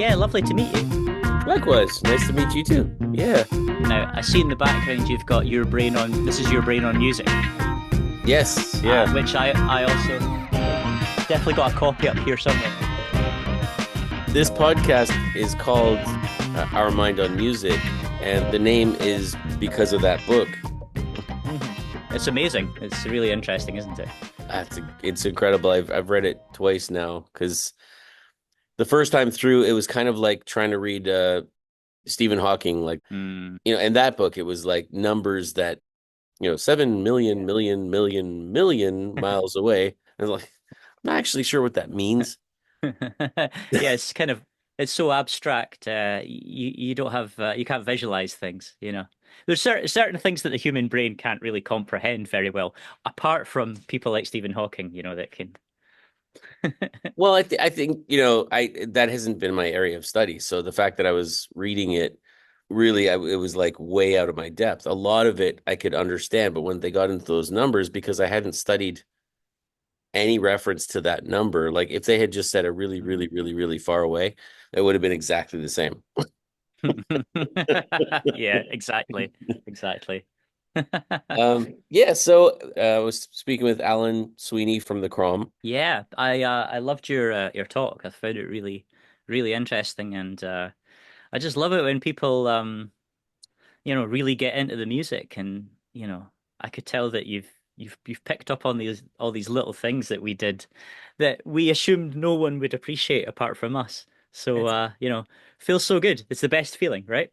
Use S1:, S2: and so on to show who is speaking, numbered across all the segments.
S1: yeah, lovely to meet you.
S2: Likewise, nice to meet you too. Yeah.
S1: Now, I see in the background you've got your brain on. This is your brain on music,
S2: Yes. Yeah.
S1: which I also definitely got a copy up here somewhere.
S2: This podcast is called Our Mind on Music, and the name is because of that book.
S1: It's amazing. It's really interesting, isn't it?
S2: It's incredible. I've read it twice now because the first time through, it was kind of like trying to read Stephen Hawking, like,
S1: Mm.
S2: in that book, it was like numbers that, 7 million, million, million, million miles away. I was like, I'm not actually sure what that means.
S1: Yeah, it's so abstract. You don't have you can't visualize things. There's certain things that the human brain can't really comprehend very well, apart from people like Stephen Hawking. That can.
S2: Well, I think, that hasn't been my area of study. So the fact that I was reading it, really, it was like way out of my depth. A lot of it I could understand, but when they got into those numbers, because I hadn't studied any reference to that number, like if they had just said a really, really, really, really far away, it would have been exactly the same.
S1: Yeah, exactly, exactly.
S2: Yeah, so I was speaking with Alan Sweeney from the Crom.
S1: Yeah, I loved your talk. I found it really really interesting, and I just love it when people really get into the music, and I could tell that you've picked up on these all these little things that we did that we assumed no one would appreciate apart from us. So feels so good. It's the best feeling, right?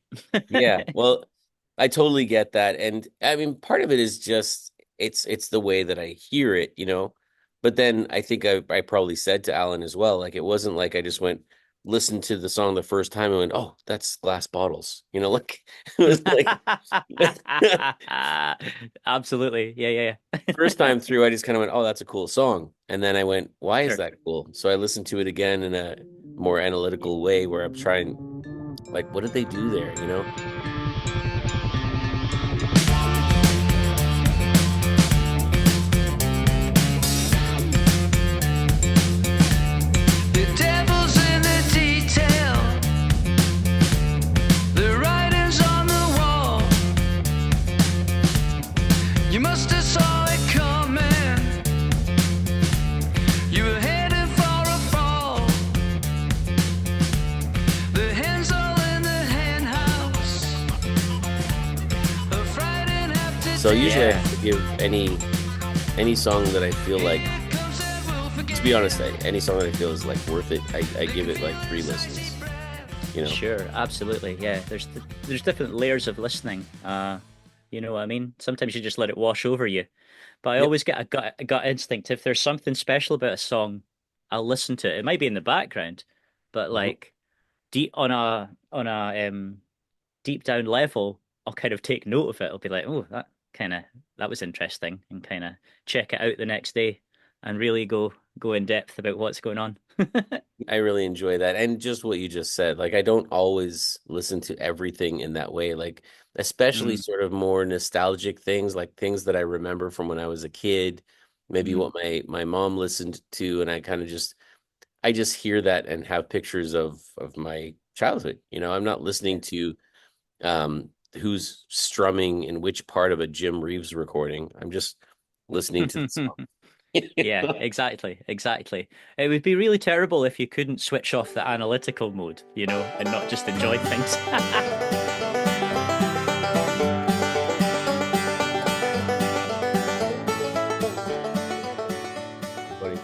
S2: Yeah, well, I totally get that. And I mean, part of it is just it's the way that I hear it, But then I think I probably said to Alan as well, like it wasn't like I just went listened to the song the first time and went, "Oh, that's Glass Bottles." Like it was like
S1: Absolutely. Yeah, yeah,
S2: first
S1: yeah.
S2: time through I just kind of went, "Oh, that's a cool song." And then I went, "Why is
S1: Sure.
S2: that cool?" So I listened to it again in a more analytical way where I'm trying like what did they do there?
S3: The devil's in the detail. The writing's on the wall. You must have saw it coming. You were headed for a fall. The hens all in the hen house. A Friday after
S2: So usually I
S1: Yeah.
S2: have to give any song that I feel like, to be honest, any song that I feel is like worth it, I give it like 3 listens.
S1: Sure, absolutely. Yeah, there's different layers of listening. You know what I mean? Sometimes you just let it wash over you. But I
S2: Yep.
S1: always get a gut instinct. If there's something special about a song, I'll listen to it. It might be in the background, but
S2: Mhm.
S1: like deep on a deep down level, I'll kind of take note of it. I'll be like, oh, that was interesting, and kind of check it out the next day and really go in depth about what's going on.
S2: I really enjoy that. And just what you just said, like I don't always listen to everything in that way, like especially
S1: Mm,
S2: sort of more nostalgic things, like things that I remember from when I was a kid, maybe
S1: mm,
S2: what my mom listened to, and I just hear that and have pictures of my childhood. I'm not listening to who's strumming in which part of a Jim Reeves recording. I'm just listening to the
S1: mm.
S2: song.
S1: Yeah, exactly, exactly. It would be really terrible if you couldn't switch off the analytical mode, and not just enjoy things.
S2: Funny.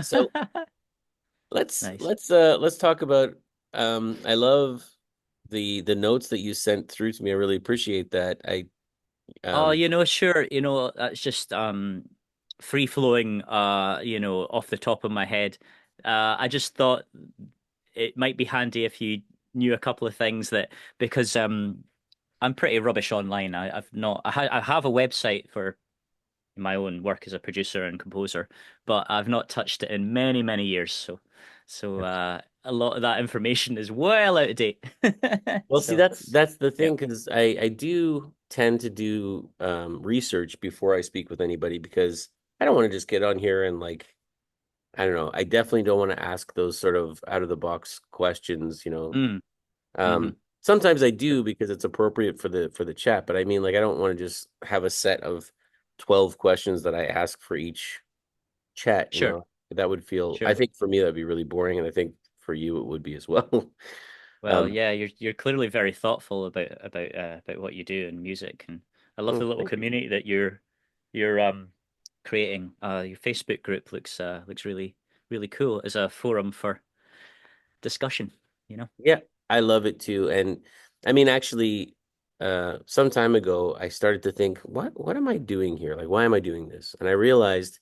S2: So let's
S1: Nice.
S2: let's uh let's talk about I love the notes that you sent through to me. I really appreciate that. I
S1: Oh,
S2: um
S1: sure, that's just free flowing off the top of my head. I just thought it might be handy if you knew a couple of things that because I'm pretty rubbish online. I've not I have a website for my own work as a producer and composer, but I've not touched it in many, many years. So a lot of that information is well out of date.
S2: well, see,
S1: So
S2: that's the
S1: yeah.
S2: thing, because I do tend to do research before I speak with anybody, because I don't want to just get on here and like I don't know. I definitely don't want to ask those sort of out of the box questions, you know.
S1: Mm, hmm.
S2: Sometimes I do because it's appropriate for the chat, but I mean, like, I don't want to just have a set of 12 questions that I ask for each chat, you
S1: Sure,
S2: know. That would feel, I
S1: sure.
S2: think for me that'd be really boring, and I think for you it would be as well.
S1: Well,
S2: Um,
S1: yeah, you're clearly very thoughtful about what you do in music, and I love
S2: well,
S1: the little
S2: thank you.
S1: community that you're creating. Your Facebook group looks really cool as a forum for discussion, you know?
S2: Yeah, I love it too. And I mean, actually, some time ago, I started to think, what am I doing here? Like, why am I doing this? And I realized,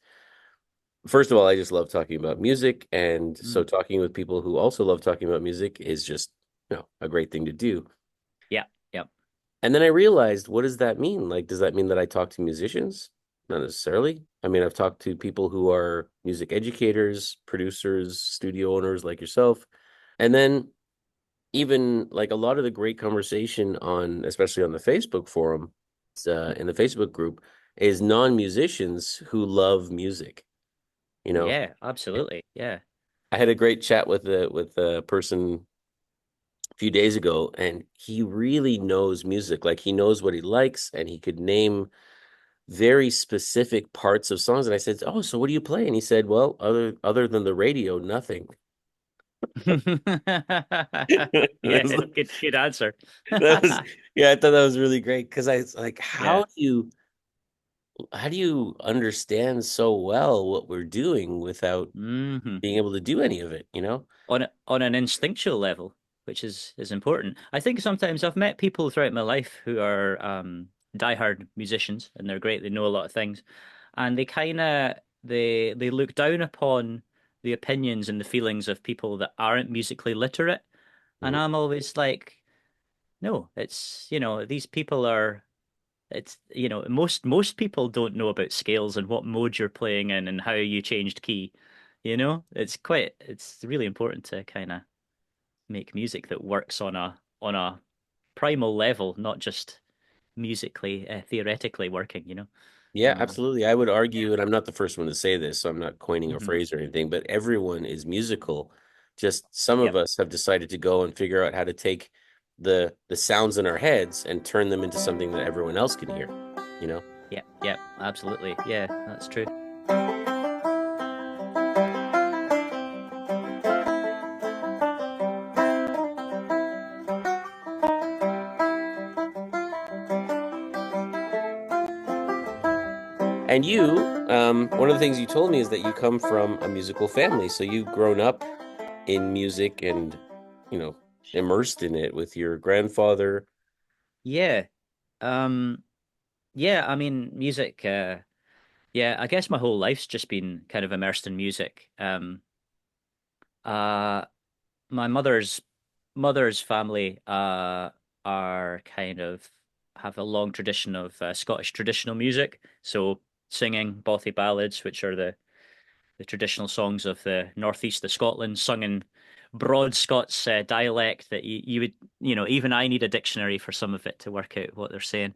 S2: first of all, I just love talking about music, and so
S1: Mm.
S2: talking with people who also love talking about music is just, a great thing to do.
S1: Yeah, yeah.
S2: And then I realized, what does that mean? Like, does that mean that I talk to musicians? Not necessarily. I mean, I've talked to people who are music educators, producers, studio owners like yourself. And then even like a lot of the great conversation on, especially on the Facebook forum, in the Facebook group, is non-musicians who love music. You know,
S1: Yeah, absolutely. Yeah.
S2: I had a great chat with a person a few days ago, and he really knows music. Like he knows what he likes, and he could name very specific parts of songs. And I said, "Oh, so what do you play?" And he said, "Well, other than the radio, nothing."
S1: Yeah,
S2: That
S1: good answer.
S2: was, yeah, I thought that was really great because I was like,
S1: Yeah.
S2: how do you understand so well what we're doing without
S1: Hmm.
S2: being able to do any of it, you know?
S1: On an instinctual level, which is important. I think sometimes I've met people throughout my life who are diehard musicians and they're great, they know a lot of things, and they kind of they look down upon the opinions and the feelings of people that aren't musically literate. And
S2: Mhm.
S1: I'm always like, no, it's, these people are it's, most people don't know about scales and what mode you're playing in and how you changed key. It's really important to kind of make music that works on a primal level, not just musically, theoretically working, you know?
S2: Yeah,
S1: Um,
S2: absolutely. I would
S1: yeah.
S2: argue, and I'm not the first one to say this, so I'm not coining a
S1: Hmm.
S2: phrase or anything, but everyone is musical. Just some of
S1: Yep.
S2: us have decided to go and figure out how to take the sounds in our heads and turn them into something that everyone else can hear, you know?
S1: Yep. Yep. Absolutely. Yeah, that's true.
S2: And you, one of the things you told me is that you come from a musical family. So you've grown up in music and, you know, immersed in it with your grandfather.
S1: Yeah. Um, yeah, I mean, music, yeah, I guess my whole life's just been kind of immersed in music. Uh, my mother's family are kind of have a long tradition of Scottish traditional music. So singing bothy ballads, which are the traditional songs of the northeast of Scotland, sung in broad Scots dialect that you would, even I need a dictionary for some of it to work out what they're saying.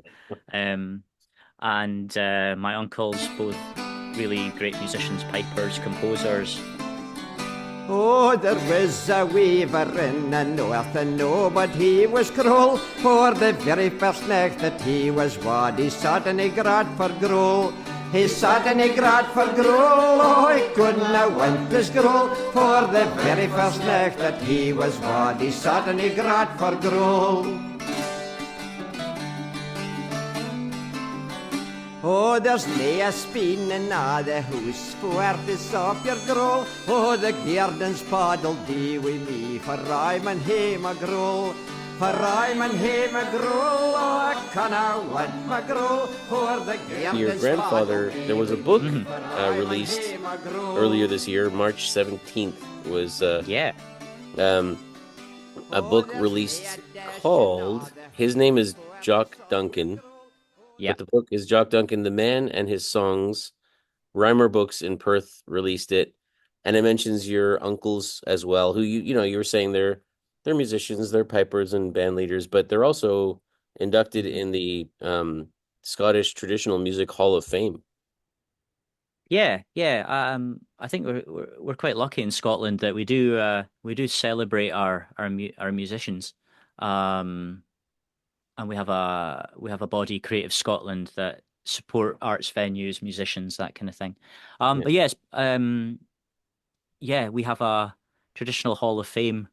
S1: Um, and my uncles, both really great musicians, pipers, composers.
S4: Oh, there was a weaver in the north, and nobody was cruel. For the very first night that he was wad, he suddenly grad for gruel. He suddenly grad for gruel, oh, he couldn't want this gruel. For the very first night that he was wad, he suddenly grad for gruel. Oh, there's nae a spin in a the house for this up your grow. Oh, the gardens paddle dee wi me, for I'm an hame a grow. For I'm an hame a grow, oh, I canna want my grow. For the
S2: Your
S4: gardens
S2: grandfather,
S4: paddle
S2: there was a
S4: dee wi
S2: book
S4: me,
S1: Mhm.
S4: for I'm an
S2: released
S4: hame a grow.
S2: earlier this year, March 17th, was
S1: Yeah,
S2: um, a
S4: Oh,
S2: book
S4: there's
S2: released
S4: nae a dash in a
S2: called,
S4: the
S2: his name
S4: house
S2: is
S4: for
S2: Jock
S4: this up your
S2: Duncan,
S4: grow.
S1: yeah.
S2: but the book is Jock Duncan, the Man and His Songs. Rhymer Books in Perth released it, and it mentions your uncles as well, who you were saying they're musicians, they're pipers and band leaders, but they're also inducted
S1: Mhm.
S2: in the Scottish Traditional Music Hall of Fame.
S1: yeah. I think we're quite lucky in Scotland that we do celebrate our musicians. Um, and we have a body, Creative Scotland, that support arts venues, musicians, that kind of thing.
S2: Yeah.
S1: But yes, yeah, we have a traditional Hall of Fame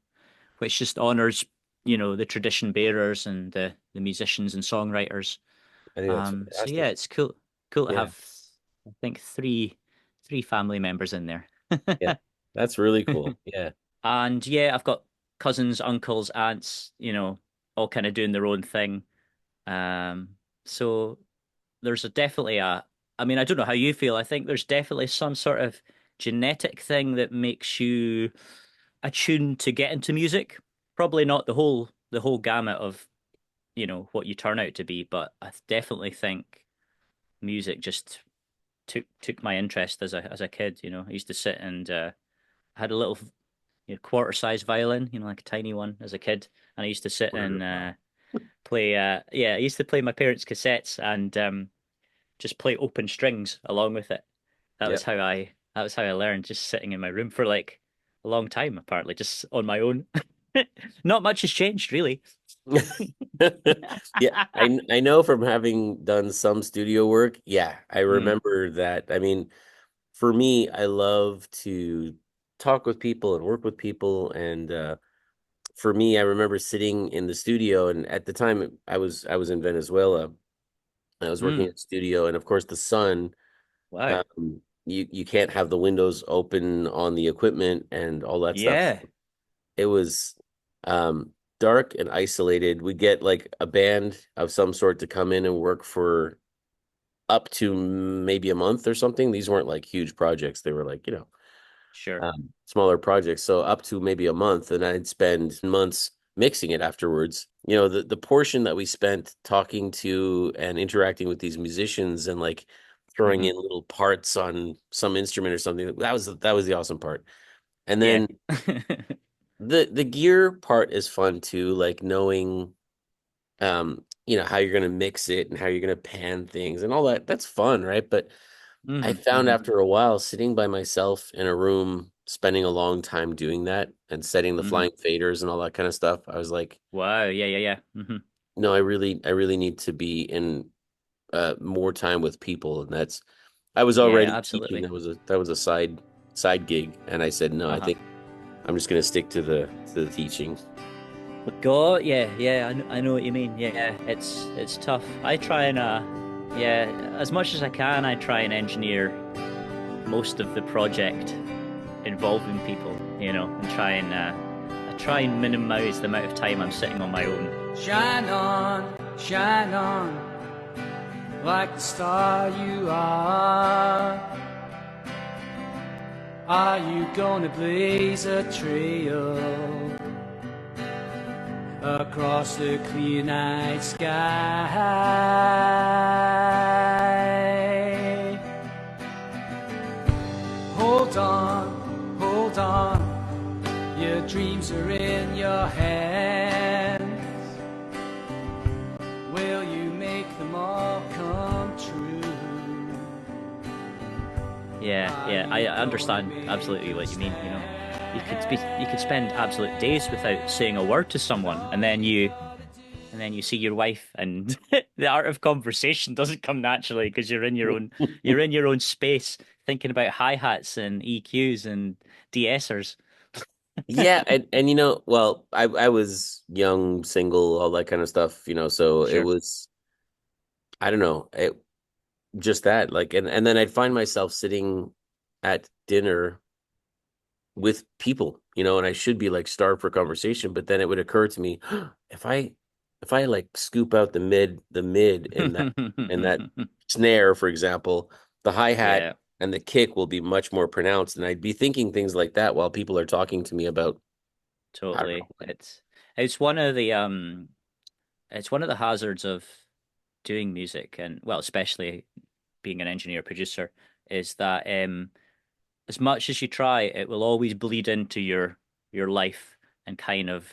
S1: which just honors, the tradition bearers and the musicians and songwriters.
S2: I think that's
S1: So yeah,
S2: fantastic.
S1: it's cool to
S2: Yeah.
S1: have, I think three family members in there.
S2: Yeah. That's really cool. Yeah.
S1: And yeah, I've got cousins, uncles, aunts, all kind of doing their own thing. So there's definitely I mean, I don't know how you feel. I think there's definitely some sort of genetic thing that makes you attuned to get into music. Probably not the whole gamut of, what you turn out to be, but I definitely think music just took my interest as a kid. I used to sit and I had a little quarter size violin, like a tiny one as a kid, and I used to sit and play. Yeah, I used to play my parents' cassettes and just play open strings along with it. That
S2: Yeah.
S1: was how I learned, just sitting in my room for like a long time, apparently, just on my own. Not much has changed, really.
S2: Yeah, I know from having done some studio work. Yeah, I
S1: Mm,
S2: remember that. I mean, for me, I love to talk with people and work with people. And for me, I remember sitting in the studio, and at the time, I was in Venezuela. And I was working
S1: mm.
S2: at studio, and of course, the sun.
S1: Wow.
S2: You can't have the windows open on the equipment and all that stuff.
S1: Yeah.
S2: It was dark and isolated. We'd get like a band of some sort to come in and work for up to maybe a month or something. These weren't like huge projects. They were like,
S1: Sure.
S2: smaller projects. So up to maybe a month, and I'd spend months mixing it afterwards. The portion that we spent talking to and interacting with these musicians and like throwing
S1: Hmm.
S2: in little parts on some instrument or something, that was the awesome part. And
S1: Yeah.
S2: then the gear part is fun too, like knowing how you're gonna mix it and how you're gonna pan things and all that. That's fun, right? But I found
S1: Hmm.
S2: after a while sitting by myself in a room, spending a long time doing that and setting the
S1: Hmm.
S2: flying faders and all that kind of stuff, I was like,
S1: Wow. Yeah, yeah, yeah.
S2: no, I really need to be in more time with people. And I was
S1: Yeah,
S2: already teaching.
S1: absolutely.
S2: That was a side gig. And I said, no, I
S1: Uh-huh.
S2: think I'm just gonna stick to the teaching.
S1: God, yeah, yeah, I know what you mean. Yeah, it's tough. I try and yeah, as much as I can, I try and engineer most of the project involving people, and I try and minimize the amount of time I'm sitting on my own.
S3: Shine on, like the star you are. Are you gonna blaze a trail across the clear night sky? Hold on, your dreams are in your hands. Will you make them all come true?
S1: Yeah, yeah, I understand absolutely what you mean. You could spend absolute days without saying a word to someone, and then you see your wife, and the art of conversation doesn't come naturally because you're in your own space thinking about hi-hats and EQs and de-essers.
S2: Yeah, and well, I was young, single, all that kind of stuff, so it
S1: Sure.
S2: was, I don't know, just that, like, and then I'd find myself sitting at dinner with people, and I should be like starved for conversation, but then it would occur to me, if I like scoop out the mid in that snare, for example, the hi-hat
S1: Yeah,
S2: and the kick will be much more pronounced, and I'd be thinking things like that while people are talking to me about, I don't know,
S1: totally. It's one of the hazards of doing music, and well, especially being an engineer producer, is that as much as you try, it will always bleed into your life, and kind of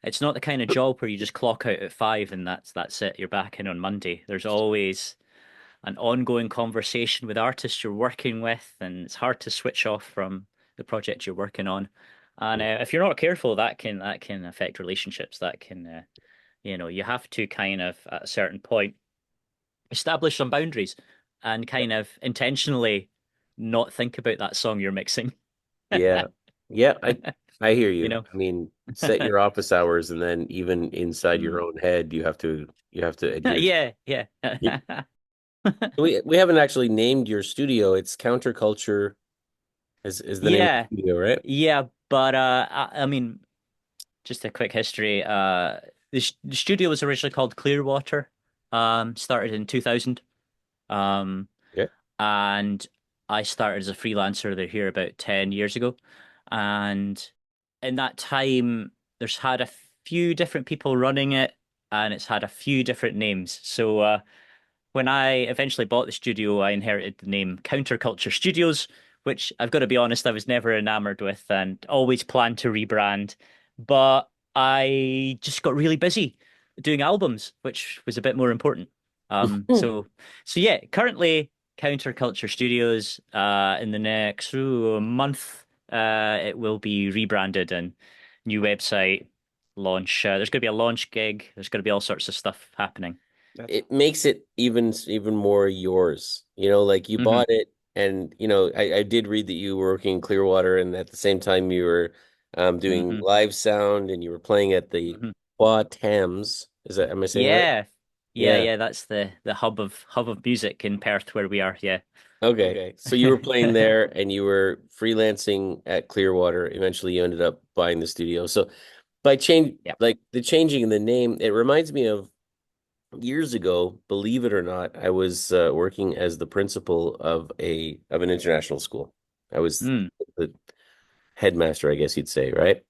S1: it's not the kind of job where you just clock out at 5 and that's it. You're back in on Monday. There's always an ongoing conversation with artists you're working with, and it's hard to switch off from the project you're working on. And if you're not careful, that can affect relationships. That can you have to kind of at a certain point establish some boundaries and kind of intentionally not think about that song you're mixing.
S2: Yeah. Yeah, I hear
S1: You
S2: you.
S1: know?
S2: I mean, set your office hours, and then even inside your
S1: Mm.
S2: own head, you have to adhere to.
S1: Yeah, yeah.
S2: You- we haven't actually named your studio. It's Counterculture is the name of
S1: Yeah,
S2: the studio, right?
S1: yeah, but I mean, just a quick history. The studio was originally called Clearwater. Started in 2000. Um,
S2: Yeah.
S1: and I started as a freelancer there here about 10 years ago. And in that time, there's had a few different people running it, and it's had a few different names. So when I eventually bought the studio, I inherited the name Counterculture Studios, which I've got to be honest, I was never enamored with and always planned to rebrand. But I just got really busy doing albums, which was a bit more important. Um,
S2: Hmm.
S1: so so yeah, currently Counterculture Studios, in the next month, it will be rebranded and new website launch. There's going to be a launch gig. There's going to be all sorts of stuff happening.
S2: It makes it even more yours. Like you
S1: Hmm.
S2: bought it, and I did read that you were working in Clearwater, and at the same time you were doing
S1: Hmm.
S2: live sound, and you were playing at the
S1: Hmm.
S2: Bois Thames. Am I saying it right?
S1: Yeah. Yeah,
S2: Yeah.
S1: yeah, that's the hub of music in Perth where we are. Yeah.
S2: Okay. So you were playing there, and you were freelancing at Clearwater. Eventually you ended up buying the studio. So by change,
S1: Yeah.
S2: like the changing in the name, it reminds me of years ago, believe it or not, I was working as the principal of an international school. I was
S1: Mm,
S2: the headmaster, I guess you'd say, right?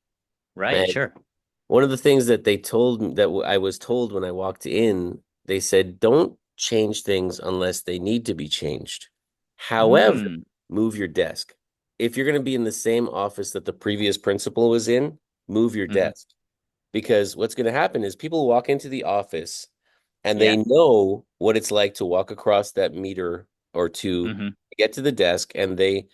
S1: right,
S2: And
S1: sure.
S2: one of the things that they told me I was told when I walked in, they said, "Don't change things unless they need to be changed. However,
S1: Mm,
S2: move your desk. If you're going to be in the same office that the previous principal was in, move your
S1: hmm.
S2: desk." Because what's going to happen is people walk into the office and
S1: Yeah.
S2: they know what it's like to walk across that meter or two
S1: Hmm.
S2: to get to the desk, and they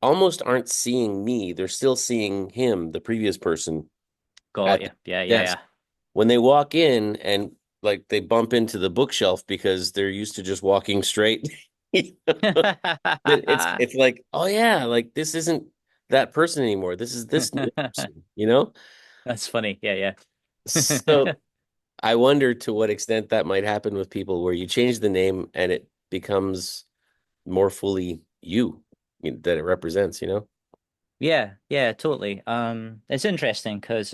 S2: almost aren't seeing me. They're still seeing him, the previous person,
S1: Got
S2: at
S1: you.
S2: the
S1: Yeah, yeah,
S2: desk. When they walk in and like they bump into the bookshelf because they're used to just walking straight, then
S1: yeah.
S2: it's like, oh yeah, like this isn't that person anymore. This is this new person.
S1: That's funny. Yeah,
S2: So
S1: yeah.
S2: I wonder to what extent that might happen with people where you change the name and it becomes more fully you that it represents.
S1: Yeah, yeah, totally. It's interesting because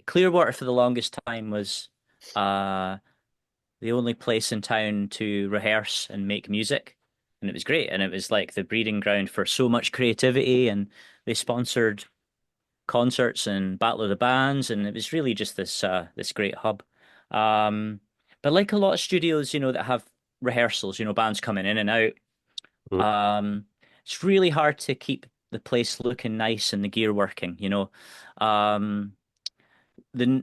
S1: Clearwater for the longest time was uh the only place in town to rehearse and make music. And it was great. And it was like the breeding ground for so much creativity. And they sponsored concerts and Battle of the Bands. And it was really just this great hub. Um, but like a lot of studios, that have rehearsals, bands coming in and out.
S2: Mm.
S1: Um, it's really hard to keep the place looking nice and the gear working. Um, the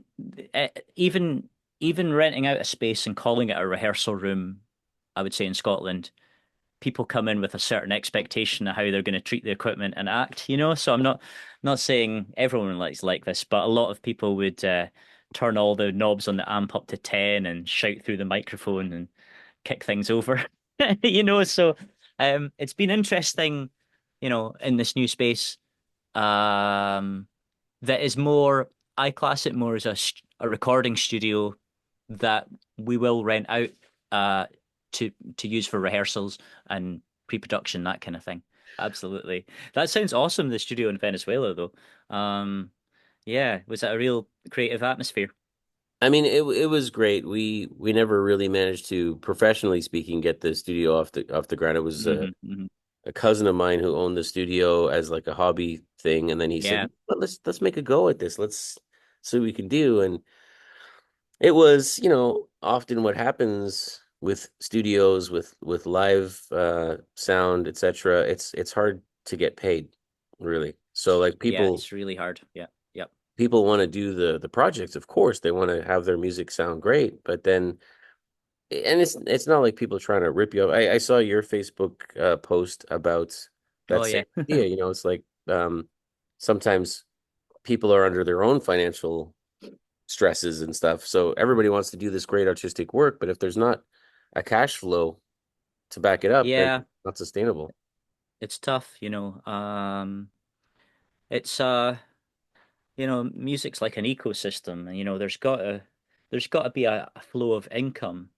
S1: eh, even even renting out a space and calling it a rehearsal room, I would say in Scotland, people come in with a certain expectation of how they're going to treat the equipment and act. So I'm not saying everyone likes like this, but a lot of people would turn all the knobs on the amp up to 10 and shout through the microphone and kick things over. So it's been interesting, in this new space. Um, that is more, I class it more as a recording studio that we will rent out uh to use for rehearsals and pre-production, that kind of thing. Absolutely. That sounds awesome, the studio in Venezuela though. Yeah, was that a real creative atmosphere?
S2: I mean, it was great. We never really managed to, professionally speaking, get the studio off the ground. It was
S1: Hmm. Hmm.
S2: a cousin of mine who owned the studio as like a hobby thing, and then he said,
S1: Yeah.
S2: "Well, let's make a go at this. Let's see what we can do." And it was, often what happens with studios with live sound, etc. It's hard to get paid, really. So like
S1: Yeah,
S2: people
S1: it's really hard. Yeah. Yep.
S2: people want to do the projects, of course. They want to have their music sound great, but then and it's not like people trying to rip you off. I saw your Facebook post about
S1: Oh
S2: that
S1: yeah.
S2: same idea. It's like sometimes people are under their own financial stresses and stuff. So everybody wants to do this great artistic work, but if there's not a cash flow to back it up, then
S1: Yeah,
S2: it's not sustainable.
S1: it's tough, you know. It's music's like an ecosystem, and there's got to be a flow of income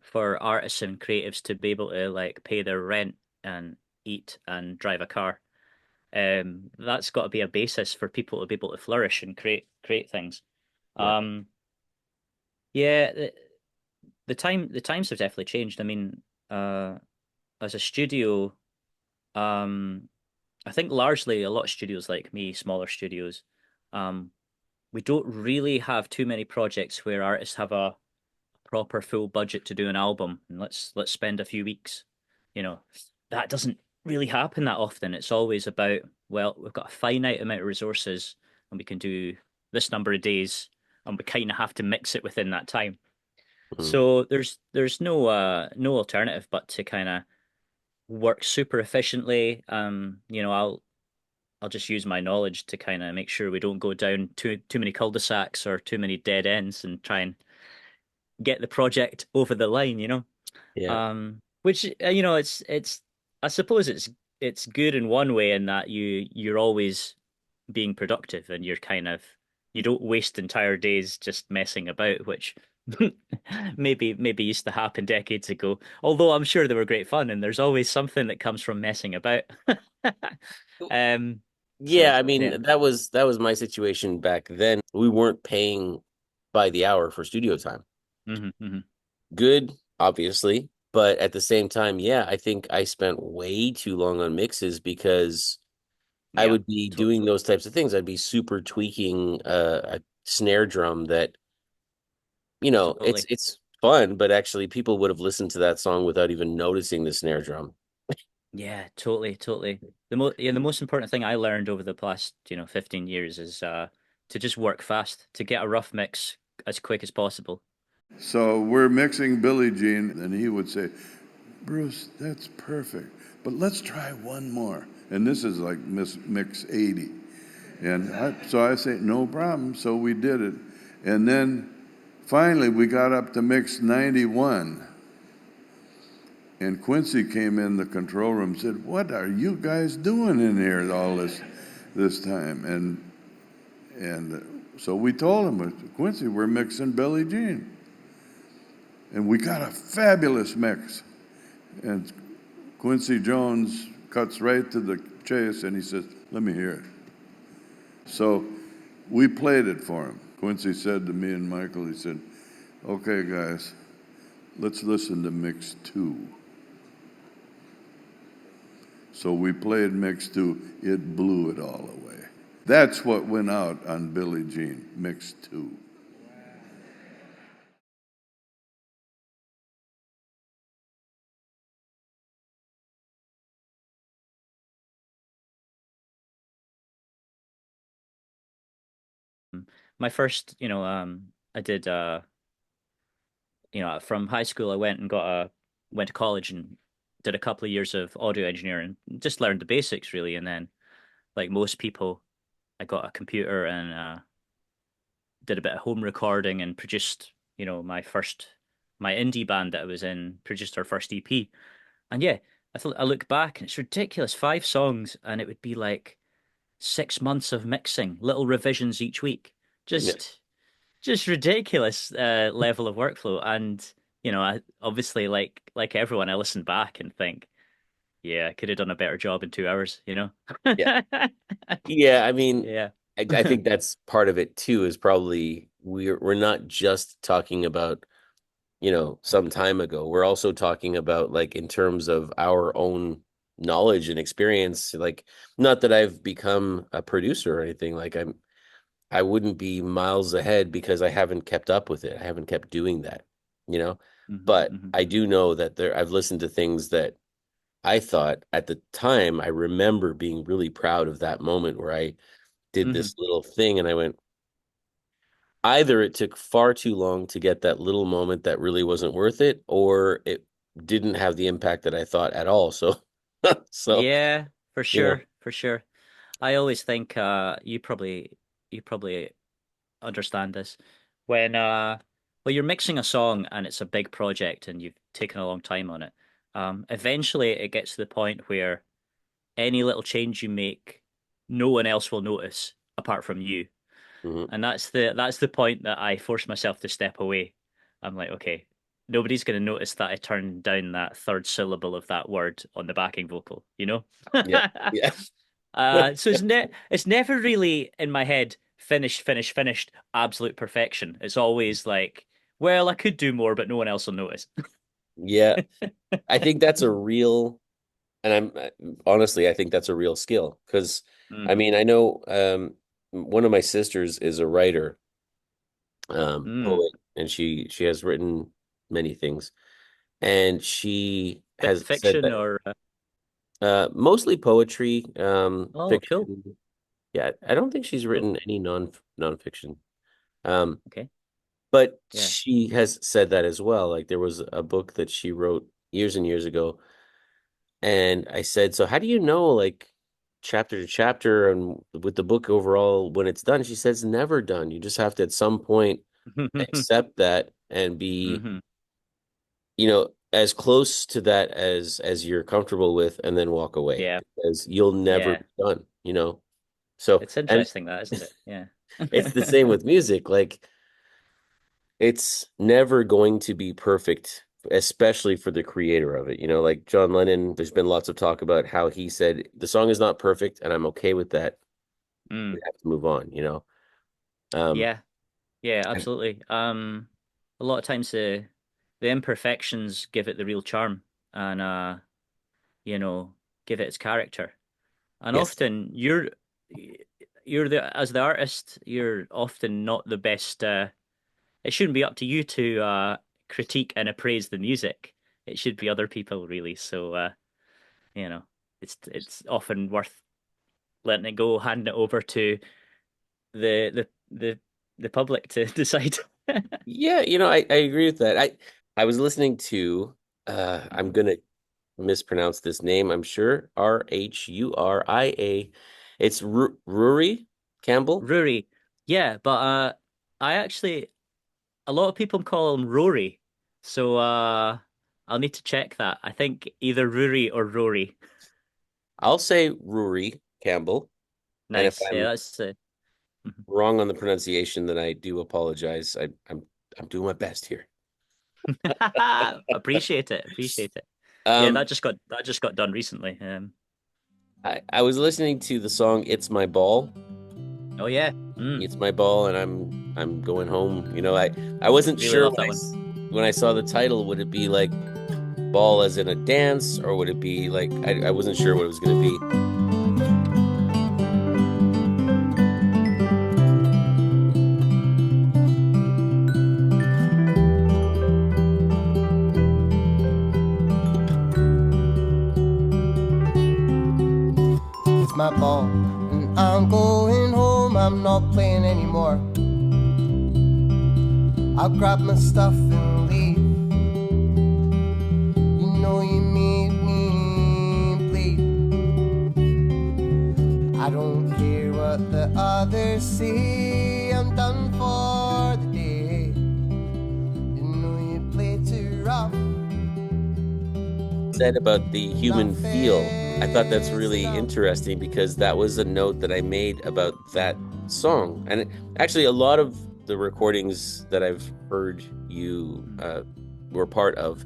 S1: for artists and creatives to be able to like pay their rent and eat and drive a car. That's got to be a basis for people to be able to flourish and create things.
S2: Yeah.
S1: Um, yeah, the times have definitely changed. I mean, as a studio, um, I think largely a lot of studios like me, smaller studios, um, we don't really have too many projects where artists have a proper full budget to do an album and let's spend a few weeks. You know, that doesn't really happen that often. It's always about, well, we've got a finite amount of resources and we can do this number of days and we kind of have to mix it within that time.
S2: Mhm.
S1: So there's no alternative but to kind of work super efficiently. I'll just use my knowledge to kind of make sure we don't go down too many cul-de-sacs or too many dead ends and try and get the project over the line, you know.
S2: Yeah.
S1: Which it's I suppose it's good in one way in that you're always being productive and you don't waste entire days just messing about, which maybe used to happen decades ago. Although I'm sure they were great fun, and there's always something that comes from messing about. Um,
S2: Yeah,
S1: so
S2: I
S1: yeah.
S2: mean that was my situation back then. We weren't paying by the hour for studio time.
S1: Hmm, hmm.
S2: Good, obviously, but at the same time, yeah, I think I spent way too long on mixes because I
S1: Yeah,
S2: would be doing those types of things. I'd be super tweaking a snare drum that, it's
S1: totally.
S2: it's fun, but actually people would have listened to that song without even noticing the snare drum.
S1: Yeah, totally. The most important thing I learned over the past, 15 years is to just work fast, to get a rough mix as quick as possible.
S5: So we're mixing Billie Jean, and he would say, Bruce, that's perfect, but let's try one more. And this is like mix 80. So I say, no problem. So we did it. And then finally we got up to mix 91. And Quincy came in the control room and said, what are you guys doing in here all this time? And so we told him, Quincy, we're mixing Billie Jean. And we got a fabulous mix. And Quincy Jones cuts right to the chase and he says, let me hear it. So we played it for him. Quincy said to me and Michael, he said, okay, guys, let's listen to mix 2. So we played mix 2. It blew it all away. That's what went out on Billie Jean, mix 2.
S1: My first, I did from high school I went to college and did a couple of years of audio engineering, just learned the basics really, and then like most people, I got a computer and did a bit of home recording and produced, my indie band that I was in, produced our first EP. And yeah, I look back and it's ridiculous. 5 songs and it would be like 6 months of mixing, little revisions each week.
S2: Yeah.
S1: Just ridiculous level of workflow. And, I obviously like everyone, I listen back and think, yeah, I could have done a better job in 2 hours, you know?
S2: Yeah. Yeah, I mean,
S1: Yeah.
S2: I think that's part of it too, is probably we're not just talking about, some time ago. We're also talking about like in terms of our own knowledge and experience. Like, not that I've become a producer or anything. Like I wouldn't be miles ahead because I haven't kept up with it. I haven't kept doing that, you know.
S1: Hmm,
S2: But
S1: hmm,
S2: I do know that I've listened to things that I thought at the time, I remember being really proud of that moment where I did
S1: hmm.
S2: this little thing and I went, either it took far too long to get that little moment that really wasn't worth it, or it didn't have the impact that I thought at all. So, so
S1: Yeah, for
S2: you know,
S1: sure, for sure. I always think you probably understand this when well you're mixing a song and it's a big project and you've taken a long time on it. Eventually it gets to the point where any little change you make, no one else will notice apart from you.
S2: mhm.
S1: And that's the point that I force myself to step away. I'm like, okay, nobody's going to notice that I turned down that third syllable of that word on the backing vocal, you know?
S2: Yeah, yeah.
S1: So it's never really in my head finished, finished, finished, absolute perfection. It's always like, well, I could do more, but no one else will notice.
S2: Yeah, I think that's a real, and honestly, I think that's a real skill because I
S1: Mm,
S2: mean, I know one of my sisters is a writer,
S1: mm.
S2: poet, and she has written many things, and she has said
S1: Fiction
S2: that
S1: or
S2: mostly poetry,
S1: oh, cool.
S2: fiction. Yeah, I don't think she's
S1: Cool.
S2: written any nonfiction. Um,
S1: Okay.
S2: but
S1: Yeah.
S2: she has said that as well. Like there was a book that she wrote years and years ago. And I said, so how do you know like chapter to chapter and with the book overall when it's done? She says never done. You just have to at some point accept that and be,
S1: hmm
S2: as close to that as you're comfortable with and then walk away
S1: Yeah.
S2: because you'll never
S1: Yeah.
S2: be done. So,
S1: It's
S2: and
S1: interesting that, isn't it? Yeah.
S2: it's the same with music. Like it's never going to be perfect, especially for the creator of it. Like John Lennon, there's been lots of talk about how he said the song is not perfect and I'm okay with that. We
S1: Mm.
S2: have to move on. Um,
S1: Yeah. Yeah,
S2: and
S1: absolutely. A lot of times the imperfections give it the real charm and give it its character. And
S2: yes.
S1: often you're the as the artist, you're often not the best it shouldn't be up to you to critique and appraise the music. It should be other people really. So you know, it's often worth letting it go, handing it over to the public to decide.
S2: Yeah, I agree with that. I was listening to I'm gonna mispronounce this name, I'm sure. Rhuria. It's Rhuari Campbell.
S1: Rhuari. Yeah, but I actually a lot of people call him Rory. So I'll need to check that. I think either Rhuari or Rory.
S2: I'll say Rhuari Campbell. And if
S1: Nice. Yeah,
S2: I'm
S1: that's
S2: wrong on the pronunciation, then I do apologize. I'm doing my best here.
S1: appreciate it. Appreciate it. Yeah,
S2: Um,
S1: that just got done recently.
S2: I was listening to the song "It's My Ball."
S1: Oh yeah.
S2: It's my ball, and I'm going home. I wasn't
S1: Really
S2: sure
S1: love that one.
S2: when I saw the title, would it be like ball as in a dance, or would it be like I wasn't sure what it was going to be.
S6: It's my ball, and I'm going home. I'm not playing anymore. I'll grab my stuff and leave. You know you made me bleed. I don't care what the others say. I'm done for the day. You know you play too rough.
S2: Said about the human feel. I thought that's really interesting because that was a note that I made about that song. And actually, a lot of the recordings that I've heard you were part of,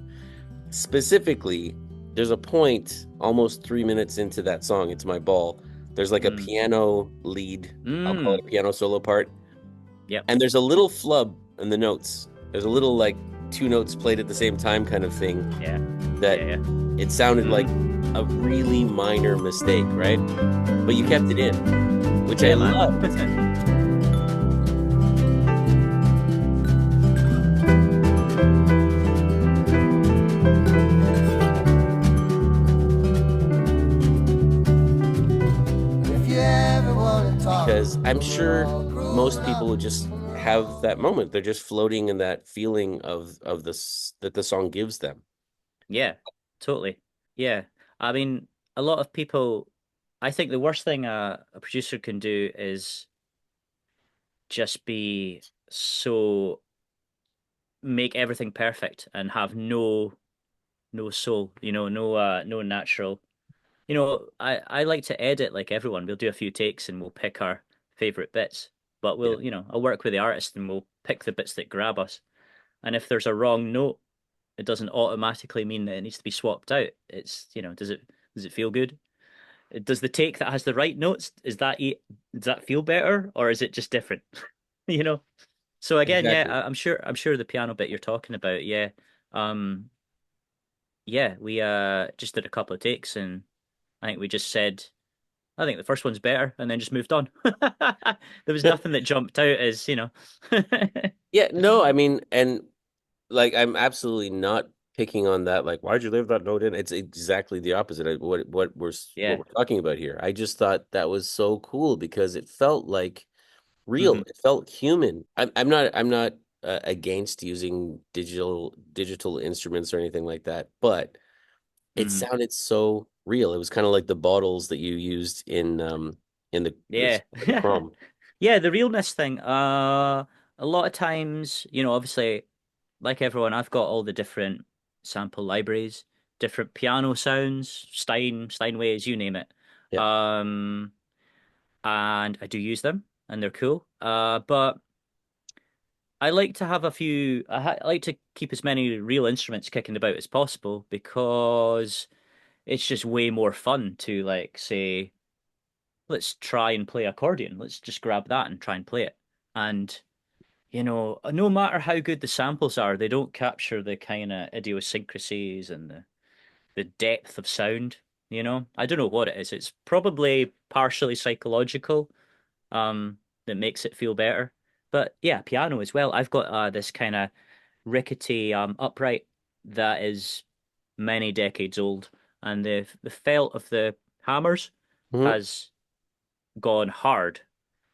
S2: specifically, there's a point almost 3 minutes into that song, It's My Ball. There's like a piano lead, I'll call it a piano solo part.
S1: Yep.
S2: And there's a little flub in the notes. There's a little like two notes played at the same time kind of thing.
S1: Yeah.
S2: That
S1: Yeah.
S2: it sounded like a really minor mistake, right? But you kept it in, which I love.
S6: If you ever want to talk,
S2: Because I'm sure most people would just have that moment. They're just floating in that feeling of this that the song gives them.
S1: Yeah, totally. Yeah. I mean, a lot of people, I think the worst thing a producer can do is just be so make everything perfect and have no soul, no natural. I like to edit like everyone. We'll do a few takes and we'll pick our favorite bits. But
S2: Yeah,
S1: I'll work with the artist and we'll pick the bits that grab us. And if there's a wrong note, it doesn't automatically mean that it needs to be swapped out. Does it feel good? Does the take that has the right notes, does that feel better or is it just different? You know? So again, yeah,
S2: exactly.
S1: I'm sure the piano bit you're talking about, yeah. Um yeah, we just did a couple of takes and I think we just said I think the first one's better and then just moved on. There was nothing that jumped out as.
S2: Yeah, no, I mean, and like I'm absolutely not picking on that. Like, why'd you leave that note in? It's exactly the opposite of what
S1: Yeah.
S2: we're talking about here. I just thought that was so cool because it felt like real.
S1: Hmm.
S2: It felt human. I'm not against using digital instruments or anything like that, but it
S1: Hmm.
S2: sounded so real. It was kind of like the bottles that you used in
S1: Yeah.
S2: the Crom.
S1: Yeah, the realness thing. A lot of times, obviously, like everyone, I've got all the different sample libraries, different piano sounds, Steinways, you name it.
S2: Yeah.
S1: Um, and I do use them, and they're cool. But I like to have a few. I like to keep as many real instruments kicking about as possible because it's just way more fun to like say, let's try and play accordion. Let's just grab that and try and play it. And no matter how good the samples are, they don't capture the kind of idiosyncrasies and the depth of sound. I don't know what it is. It's probably partially psychological, that makes it feel better. But yeah, piano as well. I've got this kind of rickety upright that is many decades old, and the felt of the hammers
S2: Mhm.
S1: has gone hard,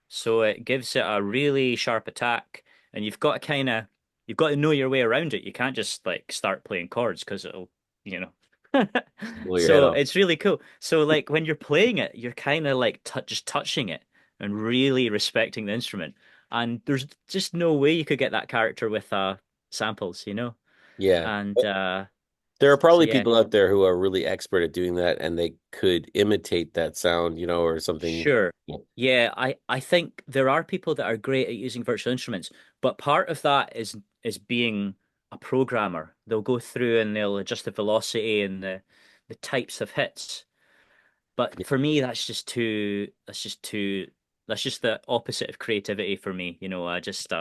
S1: so it gives it a really sharp attack, and you've got to know your way around it. You can't just like start playing chords because it'll, you know.
S2: Blow your head
S1: So
S2: off.
S1: it's really cool. So like when you're playing it, you're kind of like just touching it and really respecting the instrument. And there's just no way you could get that character with samples.
S2: Yeah.
S1: And
S2: There are
S1: so
S2: probably
S1: yeah,
S2: people out there who are really expert at doing that and they could imitate that sound, or something.
S1: sure. Yeah, I think there are people that are great at using virtual instruments, but part of that is being a programmer. They'll go through and they'll adjust the velocity and the types of hits. But
S2: Yeah.
S1: for me, that's just the opposite of creativity for me. I just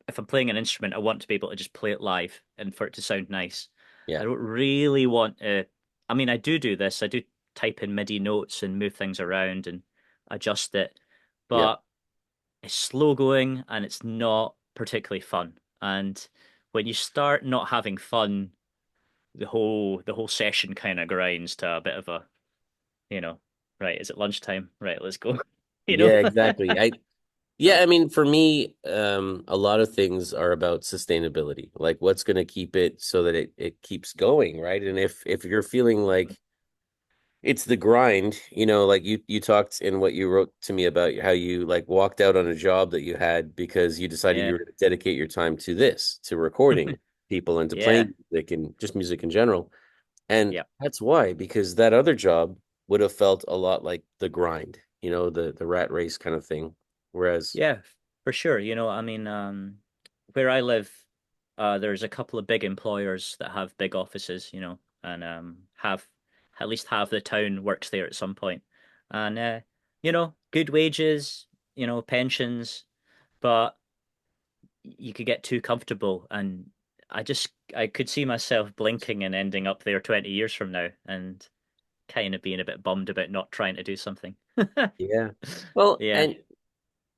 S1: if I'm playing an instrument, I want to be able to just play it live and for it to sound nice. I
S2: Yeah.
S1: don't really want to. I mean, I do this. I do type in MIDI notes and move things around and adjust it,
S2: Yeah.
S1: but it's slow going and it's not particularly fun. And when you start not having fun, the whole session kind of grinds to a bit of a, you know, right, is it lunchtime? Right, let's go. You know?
S2: Yeah, exactly. I mean, for me, a lot of things are about sustainability. Like what's going to keep it so that it keeps going, right? And if you're feeling like it's the grind, like you talked in what you wrote to me about how you like walked out on a job that you had because you decided you
S1: Yeah.
S2: were going to dedicate your time to this, to recording people and to
S1: Yeah.
S2: playing music and just music in general. And
S1: Yeah.
S2: that's why, because that other job would have felt a lot like the grind, the rat race kind of thing. Whereas,
S1: Yeah, for sure. I mean, where I live, there's a couple of big employers that have big offices, and have at least half the town works there at some point. And good wages, pensions, but you could get too comfortable and I could see myself blinking and ending up there 20 years from now and kind of being a bit bummed about not trying to do something.
S2: yeah. Well,
S1: Yeah.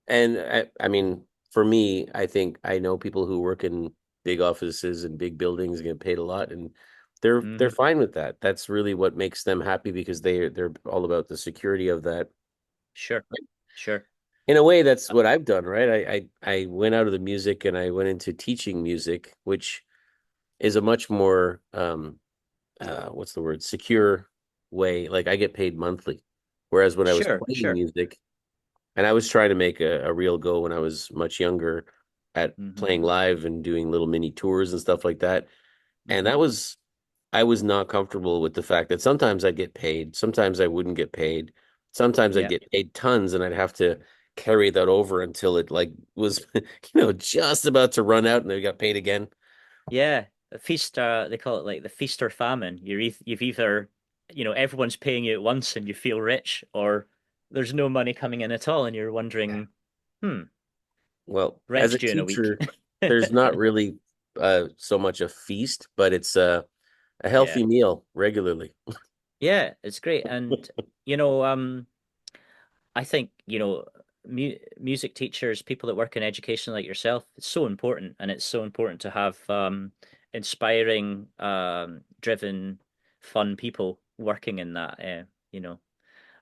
S2: and I mean, for me, I think I know people who work in big offices and big buildings and get paid a lot, and they're
S1: Hmm.
S2: fine with that. That's really what makes them happy because they're all about the security of that.
S1: Sure. Sure.
S2: In a way, that's what I've done, right? I went out of the music and I went into teaching music, which is a much more what's the word, secure way. Like I get paid monthly. Whereas when I was
S1: Sure,
S2: playing
S1: sure.
S2: music, and I was trying to make a real go when I was much younger at
S1: Hmm.
S2: playing live and doing little mini tours and stuff like that. And
S1: Hmm.
S2: I was not comfortable with the fact that sometimes I'd get paid, sometimes I wouldn't get paid, sometimes I'd
S1: Yeah.
S2: get paid tons and I'd have to carry that over until it like was, just about to run out and they got paid again.
S1: Yeah. A feast, they call it like the feast or famine. You've either, everyone's paying you at once and you feel rich, or there's no money coming in at all and you're
S2: Yeah.
S1: wondering, hmm,
S2: Well, as
S1: rent's
S2: a
S1: due in a week.
S2: teacher, there's not really so much a feast, but it's a
S1: Yeah.
S2: healthy meal regularly.
S1: Yeah, it's great. And, you know, um, I think, music teachers, people that work in education like yourself, it's so important. And it's so important to have inspiring, driven, fun people working in that.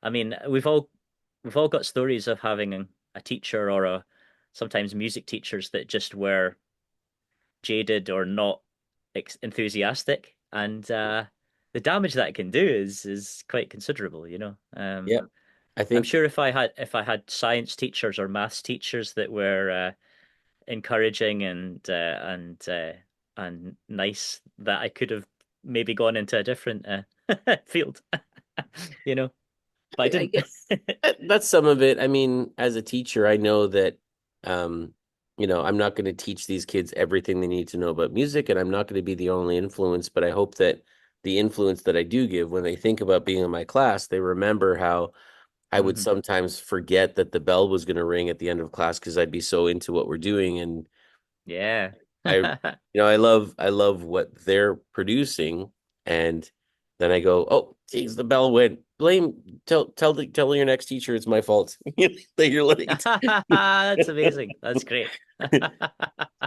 S1: I mean, we've all got stories of having a teacher or sometimes music teachers that just were jaded or not enthusiastic, and the damage that it can do is quite considerable.
S2: Yeah. I
S1: I'm
S2: think
S1: sure if I had science teachers or maths teachers that were encouraging and nice, that I could have maybe gone into a different field, you know, but I
S2: I
S1: didn't.
S2: guess that's some of it. I mean, as a teacher, I know that um, I'm not going to teach these kids everything they need to know about music, and I'm not going to be the only influence, but I hope that the influence that I do give when they think about being in my class, they remember how I would
S1: Hmm.
S2: sometimes forget that the bell was going to ring at the end of class because I'd be so into what we're doing. And
S1: Yeah.
S2: I love what they're producing. And then I go, oh, geez, the bell went. Tell your next teacher it's my fault that you're late.
S1: That's amazing. That's great.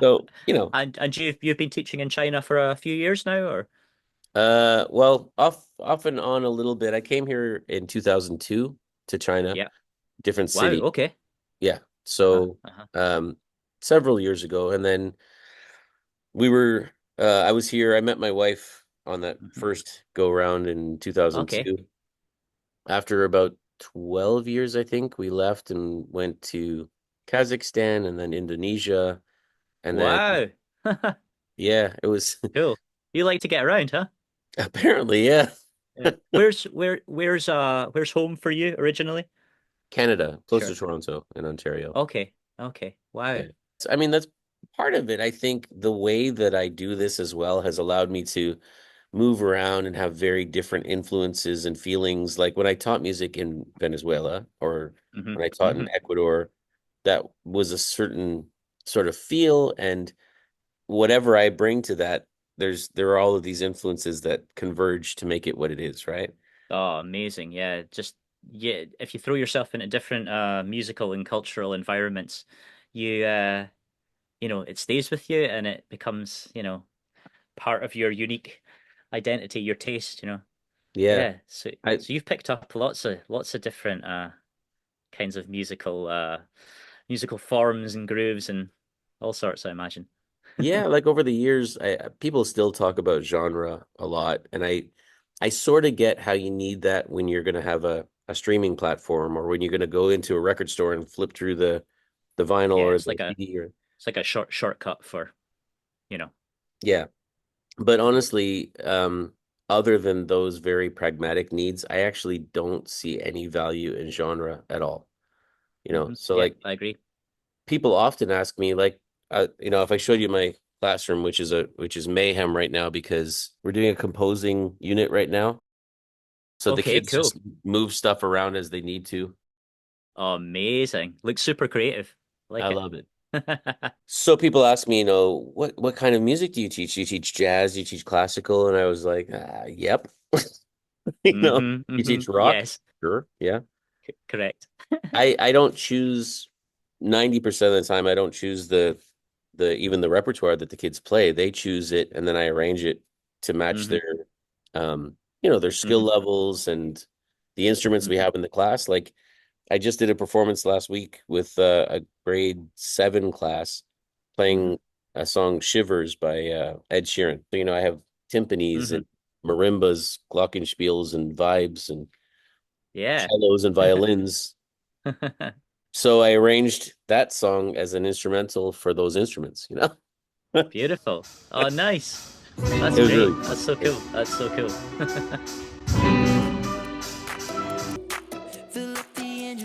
S2: So,
S1: And you've been teaching in China for a few years now, or?
S2: well, off and on a little bit. I came here in 2002 to China,
S1: Yeah.
S2: different
S1: Wow.
S2: city.
S1: Okay.
S2: Yeah.
S1: Uh-huh.
S2: So,
S1: Uh-huh.
S2: um, several years ago, and then I was here. I met my wife on that
S1: Hmm.
S2: first go round in
S1: Okay.
S2: 2002. After about 12 years, I think, we left and went to Kazakhstan and then Indonesia. And then,
S1: Wow.
S2: yeah, it was
S1: Cool. You like to get around, huh?
S2: apparently, yeah,
S1: Yeah. Where's home for you originally?
S2: Canada, close to
S1: Sure.
S2: Toronto in Ontario.
S1: Okay. Okay. Wow.
S2: Yeah. I mean, that's part of it. I think the way that I do this as well has allowed me to move around and have very different influences and feelings. Like when I taught music in Venezuela or
S1: Hmm.
S2: when I taught in
S1: Hmm.
S2: Ecuador, that was a certain sort of feel, and whatever I bring to that, there are all of these influences that converge to make it what it is, right?
S1: Oh, amazing. Yeah. Just, yeah, if you throw yourself into different musical and cultural environments, you it stays with you and it becomes, part of your unique identity, your taste.
S2: Yeah.
S1: Yeah. So
S2: I
S1: so you've picked up lots of different kinds of musical forms and grooves and all sorts, I imagine.
S2: Yeah, like over the years, people still talk about genre a lot, and I sort of get how you need that when you're going to have a streaming platform or when you're going to go into a record store and flip through the vinyl
S1: Yeah,
S2: or
S1: it's
S2: the
S1: like a
S2: CD or
S1: it's like a shortcut for, you know.
S2: yeah. But honestly, other than those very pragmatic needs, I actually don't see any value in genre at all.
S1: Hmm.
S2: So
S1: Yeah,
S2: like
S1: I agree.
S2: people often ask me like if I showed you my classroom, which is mayhem right now because we're doing a composing unit right now. So the
S1: Okay,
S2: kids
S1: cool.
S2: just move stuff around as they need to.
S1: Amazing. Looks super creative.
S2: I
S1: Like it.
S2: love it. So people ask me, what kind of music do you teach? Do you teach jazz? Do you teach classical? And I was like, yep.
S1: Hmm.
S2: You
S1: Hmm.
S2: teach rock?
S1: Yes,
S2: Sure. Yeah.
S1: correct.
S2: I don't choose 90% of the time I don't choose the even the repertoire that the kids play. They choose it and then I arrange it to match
S1: Hmm.
S2: their their skill
S1: Hmm.
S2: levels and the instruments we
S1: Hmm.
S2: have in the class. Like I just did a performance last week with a grade 7 class playing a song Shivers by Ed Sheeran. So, I have timpanis
S1: Hmm.
S2: and marimbas, glockenspiels and vibes and
S1: Yeah.
S2: cellos and violins. So I arranged that song as an instrumental for those instruments.
S1: Beautiful. Oh, nice. That's
S2: It was
S1: great.
S2: really
S1: That's so
S2: it,
S1: cool. That's so cool.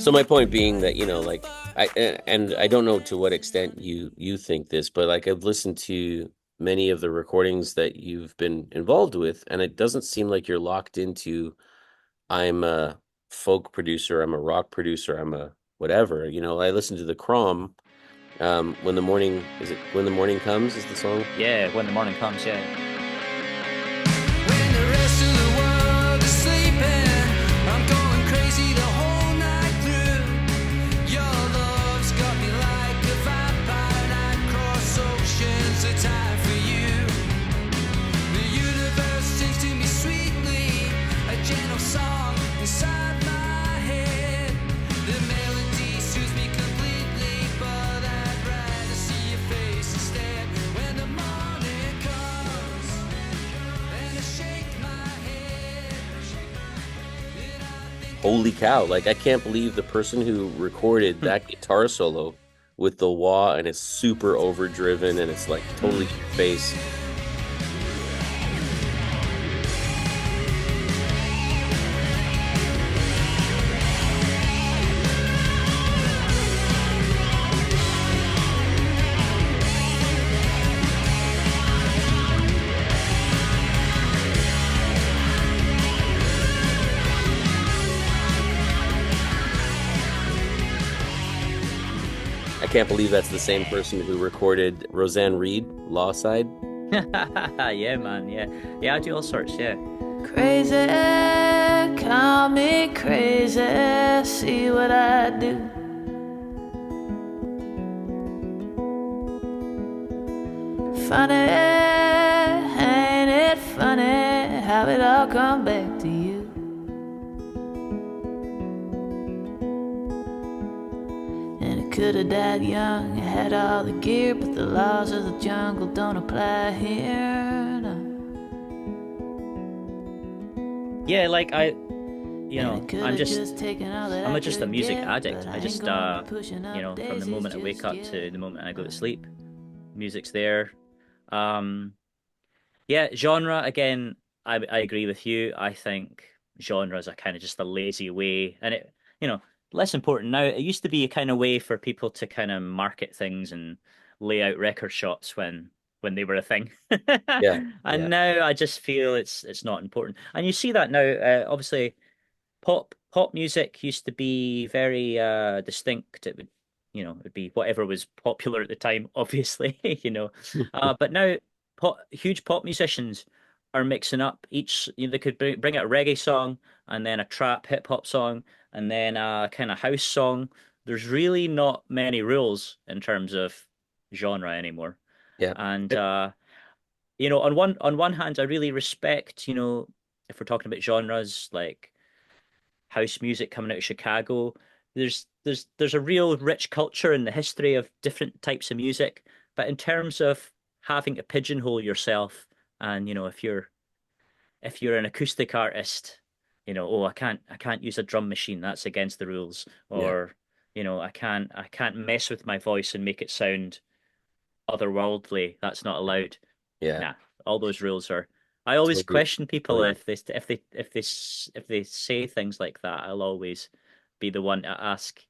S2: so my point being that, like and I don't know to what extent you think this, but like I've listened to many of the recordings that you've been involved with, and it doesn't seem like you're locked into I'm a folk producer, I'm a rock producer, I'm a whatever. I listened to the Crom, when the morning comes is the song.
S1: Yeah, when the morning comes, yeah.
S3: When the rest of the world is sleeping, I'm going crazy the whole night through. Your love's got me like a vampire, and I cross oceans to die for you. The universe sings to me sweetly, a gentle song inside my head. The melody soothes me completely, but I'd rather see your face instead. When the morning comes and I shake my head, then I think
S2: Holy cow, like I can't believe the person who recorded that guitar solo with the wah, and it's super overdriven and it's like totally in your face. I can't believe that's the same person who recorded Roseanne Reid, Lawside.
S1: Yeah, man. Yeah. Yeah, I do all sorts, yeah.
S7: Crazy, call me crazy, see what I do. Funny, ain't it funny how it all come back to you? And it could have died young, it had all the gear, but the laws of the jungle don't apply here. No.
S1: Yeah, like
S7: And it could
S1: I'm
S7: have
S1: just
S7: taken all that
S1: I'm
S7: I
S1: just a
S7: could
S1: music
S7: get,
S1: addict.
S7: but
S1: I
S7: ain't
S1: just
S7: gonna be pushing up
S1: from the
S7: daisies
S1: moment I wake
S7: just
S1: up
S7: yet.
S1: to the moment I go to sleep, music's there. Um yeah, genre again, I agree with you. I think genres are kind of just a lazy way, and it, you know, less important now. It used to be a kind of way for people to kind of market things and lay out record shots when they were a thing.
S2: Yeah,
S1: And
S2: yeah,
S1: now I just feel it's not important. And you see that now, obviously pop music used to be very distinct. It would, it'd be whatever was popular at the time, obviously, but now huge pop musicians are mixing up each, they could bring out a reggae song and then a trap hip hop song and then a kind of house song. There's really not many rules in terms of genre anymore.
S2: yeah.
S1: And on one hand, I really respect, if we're talking about genres like house music coming out of Chicago. There's a real rich culture in the history of different types of music, but in terms of having to pigeonhole yourself, and if you're an acoustic artist, oh, I can't use a drum machine, that's against the rules,
S2: Yeah,
S1: or I can't mess with my voice and make it sound otherworldly, that's not allowed.
S2: yeah,
S1: Nah, all those rules are. I always
S2: totally,
S1: question people
S2: totally.
S1: if they say things like that. I'll always be the one to ask,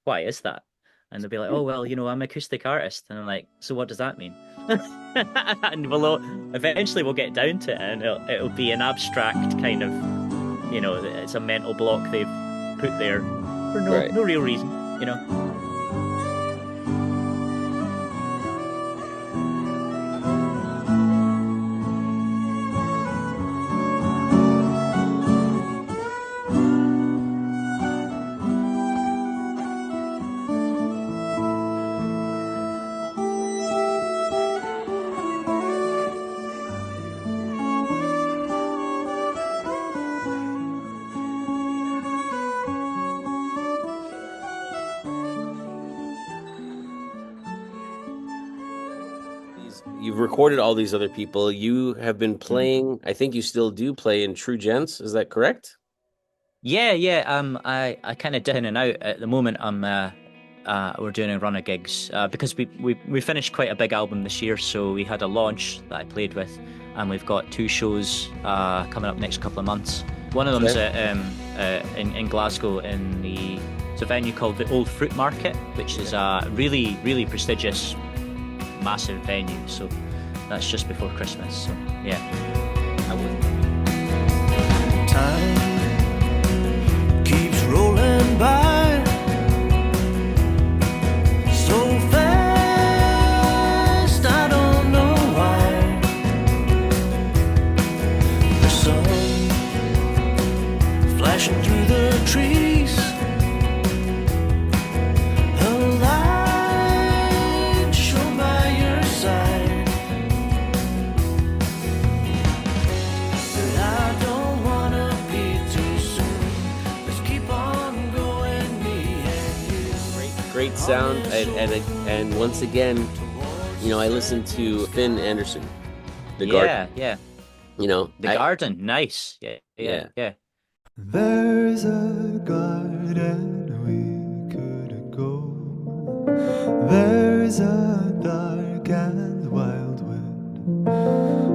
S1: why is that? And they'll be like, oh well, I'm an acoustic artist, and I'm like, so what does that mean? And eventually we'll get down to it, and it'll be an abstract kind of, it's a mental block they've put there for no
S2: Right.
S1: no real reason.
S2: you've recorded all these other people. You have been playing, I think you still do play in True Gents, is that correct?
S1: Yeah. I kind of down and out at the moment. We're doing a run of gigs because we finished quite a big album this year. So we had a launch that I played with, and we've got 2 shows coming up next couple of months. One of them's in Glasgow it's a venue called the Old Fruit Market, which is a really, really prestigious, massive venue. So that's just before Christmas. So yeah, I would.
S3: Time keeps rolling by so fast, I don't know why. The sun flashing through the trees, a light shone by your side. But I don't wanna be too soon. Let's keep on going, me and you.
S2: Great sound, and once again, I listened to Finn Anderson, The Garden.
S1: Yeah. The Garden, nice. Yeah.
S3: There's a garden we could go. There's a dark and wild wind.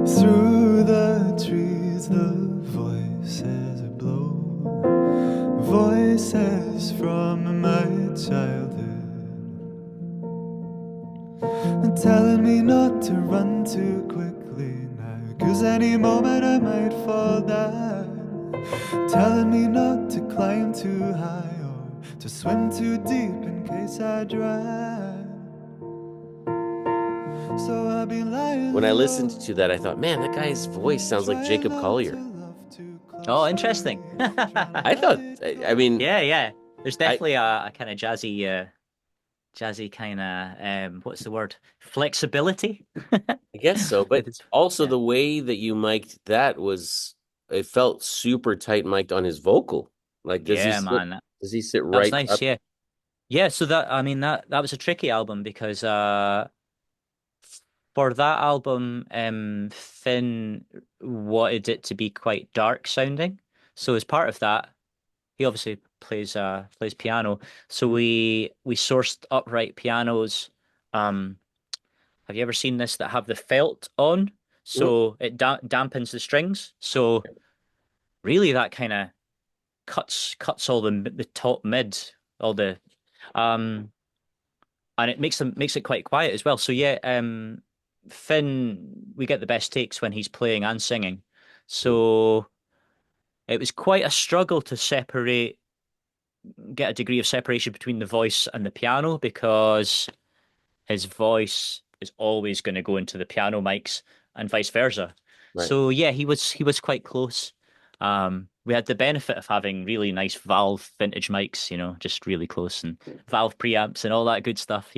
S3: Through the trees the voices blow. Voices from my childhood, telling me not to run too quickly now, 'cause any moment I might fall down. Telling me not to climb too high or to swim too deep in case I drown. So I'll be lying.
S2: When I listened to that, I thought, man, that guy's voice sounds like Jacob Collier.
S1: Oh, interesting.
S2: I thought, I mean,
S1: Yeah. There's definitely a kind of jazzy kind of what's the word? Flexibility.
S2: I guess so. But also
S1: yeah.
S2: the way that you mic'd that it felt super tight mic'd on his vocal. Like, does he sit
S1: That was
S2: right
S1: nice,
S2: up?
S1: yeah. Yeah, so that was a tricky album because for that album, Finn wanted it to be quite dark sounding. So as part of that, he obviously plays piano. So we sourced upright pianos. Have you ever seen this that have the felt on? So it dampens the strings. So really that kind of cuts all the top mid, all the and it makes it quite quiet as well. So yeah, Finn, we get the best takes when he's playing and singing. So it was quite a struggle to get a degree of separation between the voice and the piano because his voice is always going to go into the piano mics and vice versa.
S2: Right.
S1: So yeah, he was quite close. We had the benefit of having really nice Valve vintage mics, just really close, and Valve preamps and all that good stuff,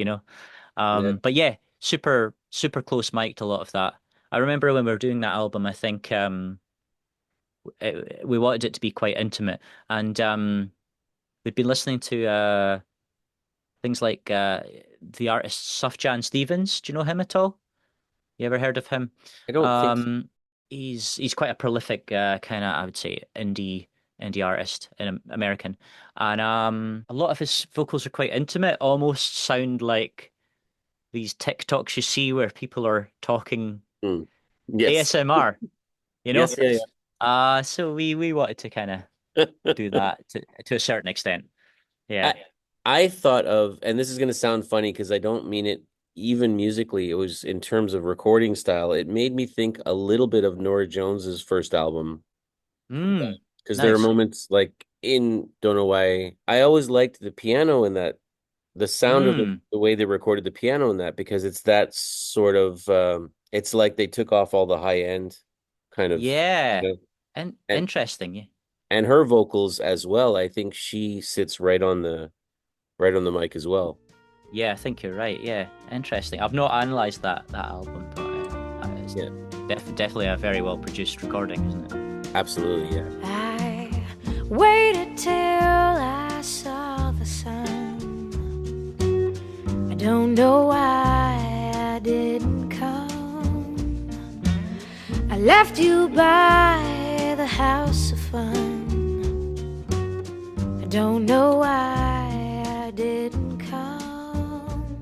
S1: But yeah, super, super close mic'd a lot of that. I remember when we were doing that album, I think we wanted it to be quite intimate, and we'd been listening to things like the artist Sufjan Stevens. Do you know him at all? You ever heard of him?
S2: I don't think so.
S1: He's quite a prolific kind of, I would say, indie artist in American, and a lot of his vocals are quite intimate, almost sound like these TikToks you see where people are talking
S2: Yes.
S1: ASMR,
S2: Yes, yeah.
S1: So we wanted to kind of do that to a certain extent. Yeah.
S2: I thought of, and this is going to sound funny because I don't mean it even musically, it was in terms of recording style. It made me think a little bit of Norah Jones's first album. Because there are moments like don't know why, I always liked the piano in that, the sound of the way they recorded the piano in that, because it's that sort of, it's like they took off all the high end kind of.
S1: Yeah. And interesting. Yeah.
S2: And her vocals as well. I think she sits right on the mic as well.
S1: Yeah, I think you're right. Yeah, interesting. I've not analysed that album, but it's definitely a very well produced recording, isn't it?
S2: Absolutely, yeah.
S8: I waited till I saw the sun. I don't know why I didn't come. left you by the house of fun. I don't know why I didn't come.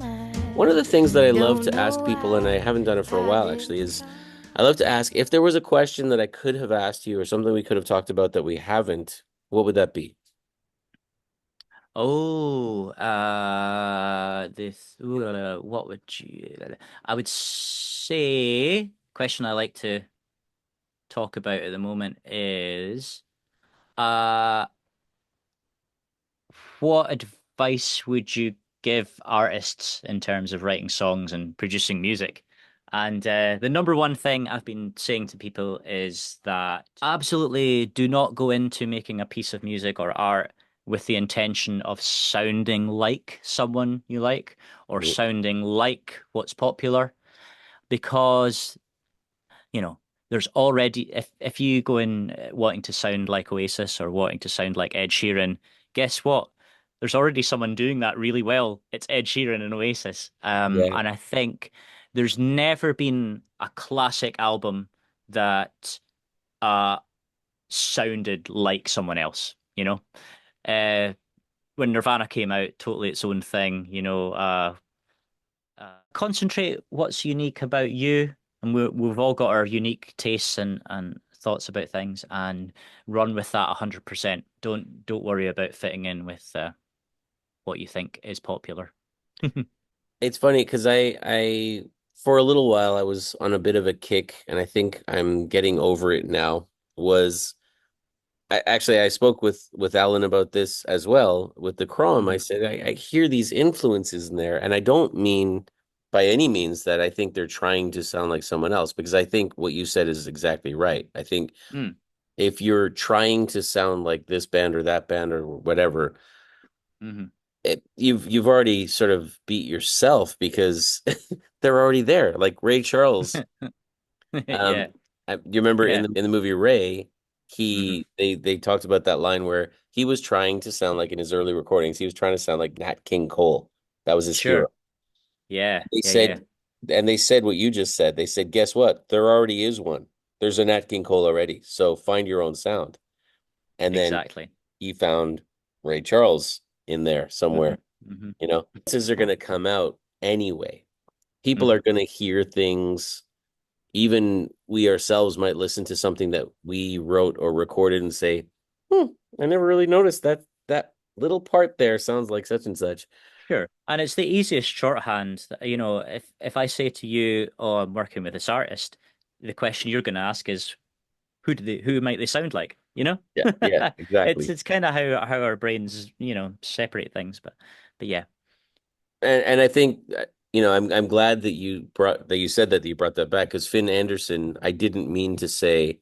S2: One of the things that I love
S8: Don't
S2: to ask
S8: know
S2: people, and I haven't done it for a
S8: why I
S2: while actually,
S8: didn't
S2: is
S8: come.
S2: I love to ask if there was a question that I could have asked you or something we could have talked about that we haven't, what would that be?
S1: Oh, what would you? I would say question I like to talk about at the moment is, uh, what advice would you give artists in terms of writing songs and producing music? And the number one thing I've been saying to people is that absolutely do not go into making a piece of music or art with the intention of sounding like someone you like or
S2: Mhm.
S1: sounding like what's popular, because you know, there's already if you go in wanting to sound like Oasis or wanting to sound like Ed Sheeran, guess what? There's already someone doing that really well. It's Ed Sheeran and Oasis.
S2: Yeah.
S1: And I think there's never been a classic album that uh sounded like someone else, you know? When Nirvana came out, totally its own thing, concentrate what's unique about you, and we've all got our unique tastes and thoughts about things, and run with that 100%. Don't worry about fitting in with what you think is popular.
S2: It's funny because I for a little while I was on a bit of a kick, and I think I'm getting over it now. Was I spoke with Alan about this as well with the Crom. I
S1: Mhm.
S2: said I hear these influences in there, and I don't mean by any means that I think they're trying to sound like someone else, because I think what you said is exactly right. I think
S1: Mm.
S2: if you're trying to sound like this band or that band or whatever,
S1: Hmm.
S2: you've already sort of beat yourself because they're already there. Like Ray Charles.
S1: Yeah,
S2: Do you remember in
S1: yeah.
S2: the movie Ray,
S1: Hmm.
S2: they talked about that line where he was trying to sound like in his early recordings, he was trying to sound like Nat King Cole. That was his hero.
S1: Sure. Yeah,
S2: They
S1: yeah, yeah.
S2: said, and they said what you just said. They said, guess what? There already is one. There's a Nat King Cole already. So find your own sound. And then
S1: Exactly.
S2: he found Ray Charles in there
S1: Hmm.
S2: somewhere.
S1: Hmm.
S2: Pieces are going to come out anyway. People
S1: Hmm.
S2: are going to hear things. Even we ourselves might listen to something that we wrote or recorded and say, I never really noticed that little part there sounds like such and such.
S1: Sure. And it's the easiest shorthand that, if I say to you, "Oh, I'm working with this artist," the question you're going to ask is, who might they sound like?
S2: Yeah, yeah,
S1: It's
S2: exactly.
S1: it's kind of how our brains, separate things, but yeah.
S2: And I think I'm glad that you said that you brought that back, because Finn Anderson, I didn't mean to say